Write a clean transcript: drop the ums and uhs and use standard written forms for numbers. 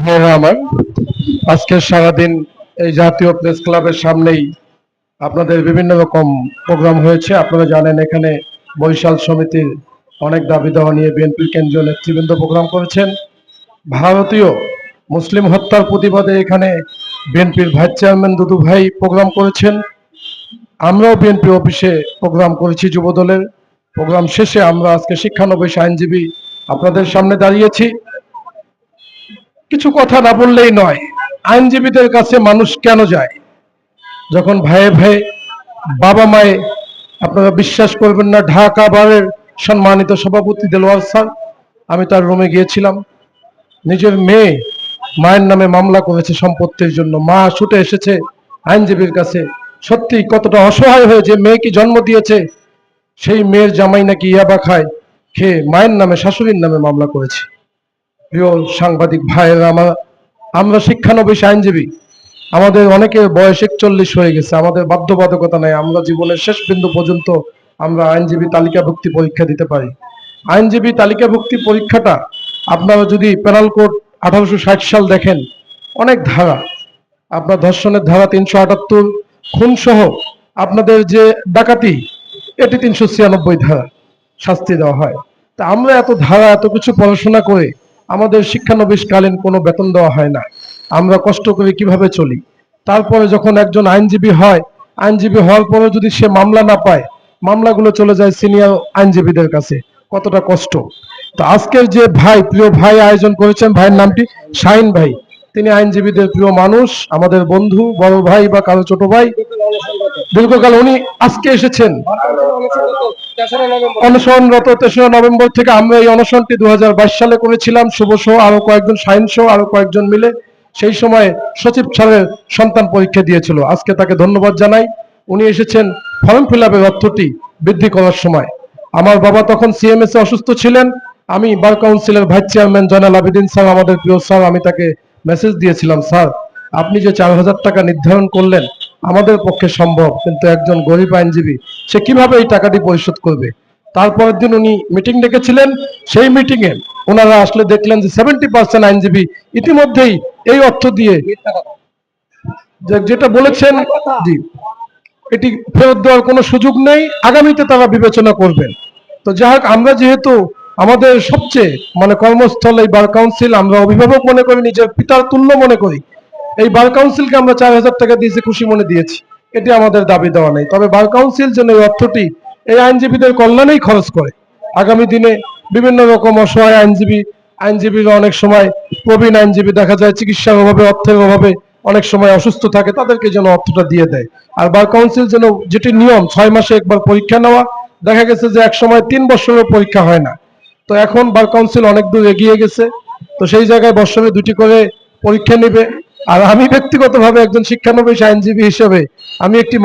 ভাইরা আমার, আজকে সারাদিন এই জাতীয় প্রেস ক্লাবের সামনেই আপনাদের বিভিন্ন রকম প্রোগ্রাম হয়েছে। আপনারা জানেন এখানে বরিশাল সমিতির অনেক দাবি দেওয়া নিয়ে বিএনপির কেন্দ্রীয় নেতৃবৃন্দ প্রোগ্রাম করেছেন। ভারতীয় মুসলিম হত্যার প্রতিবাদে এখানে বিএনপির ভাইস চেয়ারম্যান দুদু ভাই প্রোগ্রাম করেছেন। আমরাও বিএনপি অফিসে প্রোগ্রাম করেছি যুবদলের। প্রোগ্রাম শেষে আমরা আজকে শিক্ষানবিশ আইনজীবী আপনাদের সামনে দাঁড়িয়েছি। কিছু কথা না বললেই নয়, আইনজীবীদের কাছে মানুষ কেন যায়? যখন ভাইয়ে ভাইয়ে বাবা মায়ে, আপনারা বিশ্বাস করবেন না, ঢাকা বারের সম্মানিত সভাপতি দেলোয়ার স্যার, আমি তার রুমে গিয়েছিলাম। নিজের মেয়ে মায়ের নামে মামলা করেছে সম্পত্তির জন্য, মা ছুটে এসেছে আইনজীবীর কাছে। সত্যি কতটা অসহায় হয়ে যে মেয়েকে জন্ম দিয়েছে, সেই মেয়ের জামাই নাকি ইয়াবা খায়, খেয়ে মায়ের নামে শাশুড়ির নামে মামলা করেছে। প্রিয় সাংবাদিক ভাইয়েরা আমার, আমরা শিক্ষানবিশ আইনজীবী, আমাদের অনেকের বয়স 41 হয়ে গেছে, আমাদের বাধ্যবাধকতা নাই, আমরা জীবনের শেষ বিন্দু পর্যন্ত আমরা আইনজীবী তালিকাভুক্তি পরীক্ষা দিতে পারি। আইনজীবী তালিকাভুক্তি পরীক্ষাটা আপনারা যদি পেনাল কোড 1860 সাল দেখেন, অনেক ধারা, আপনার ধর্ষণের ধারা 378, খুন সহ আপনাদের যে ডাকাতি, এটি 396 ধারা শাস্তি দেওয়া হয়। তা আমরা এত ধারা, এত কিছু পড়াশোনা করে আমাদের শিক্ষানবিশকালীন কোনো বেতন দেওয়া হয় না। আমরা কষ্ট করে কিভাবে চলি? তারপরে যখন একজন আইনজীবী হয়, আইনজীবী হওয়ার পরে যদি সে মামলা না পায়, মামলাগুলো চলে যায় সিনিয়র আইনজীবীদের কাছে। কতটা কষ্ট! তো আজকের যে ভাই, প্রিয় ভাই আয়োজন করেছেন, ভাইয়ের নামটি শাহিন ভাই। তিনি আইনজীবীদের প্রিয় মানুষ, আমাদের বন্ধু, বড় ভাই বা কারো ছোট ভাই, দীর্ঘকাল। উনি আজকে এসেছেন অনশনরত 3রা নভেম্বর থেকে। আমরা এই অনশনটি 2022 সালে করেছিলাম, শুভ সহ আরো কয়েকজন, শাহিন সহ আরো কয়েকজন মিলে। সেই সময় সচিব স্যারের সন্তান পরীক্ষা দিয়েছিল। আজকে তাকে ধন্যবাদ জানাই। উনি এসেছেন ফর্ম ফিল আপের অর্থটি বৃদ্ধি করার সময়। আমার বাবা তখন সিএমএস এ অসুস্থ ছিলেন। আমি বার কাউন্সিলের vice chairman Joynal Abedin sir, আমাদের প্রিয় স্যার, আমি তাকে মেসেজ দিয়েছিলাম, স্যার আপনি যে 4000 টাকা নির্ধারণ করলেন আমাদের পক্ষে সম্ভব, কিন্তু একজন গরিব আইনজীবী সে কিভাবে এই টাকাটি পরিশোধ করবে? তারপরের দিন উনি মিটিং ডেকেছিলেন। সেই মিটিং এ ওনারা আসলে দেখলেন যে 70% আইনজীবী ইতিমধ্যেই এই অর্থ দিয়ে, যেটা বলেছেন, জি, এটি ফেরত দেওয়ার কোনো সুযোগ নেই, আগামীতে তারা বিবেচনা করবেন। তো যাই হোক, আমরা যেহেতু আমাদের সবচেয়ে কর্মস্থল এই বার কাউন্সিল, আমরা অভিভাবক মনে করি, নিজের পিতার তুল্য মনে করি। এই বার কাউন্সিলকে আমরা 4000 টাকা দিয়েছি, খুশি মনে দিয়েছি, এটি আমাদের দাবি দেওয়া নেই। তবে বার কাউন্সিল যেন এই অর্থটি এই আইনজীবীদের কল্যাণেই খরচ করে। আগামী দিনে বিভিন্ন রকম অসহায় আইনজীবীরা অনেক সময়, প্রবীণ আইনজীবী দেখা যায় চিকিৎসার অভাবে, অর্থের অভাবে অনেক সময় অসুস্থ থাকে, তাদেরকে যেন অর্থটা দিয়ে দেয়। আর বার কাউন্সিল যেন, যেটি নিয়ম 6 মাসে একবার পরীক্ষা নেওয়া, দেখা গেছে যে এক সময় 3 বছরের পরীক্ষা হয় না। তো এখন বার কাউন্সিল অনেক দূর এগিয়ে গেছে, তো সেই জায়গায় বছরে 2টি করে পরীক্ষা নেবে। আর আমি ব্যক্তিগতভাবে একজন শিক্ষানবিশ আইনজীবী হিসেবে আমি একটি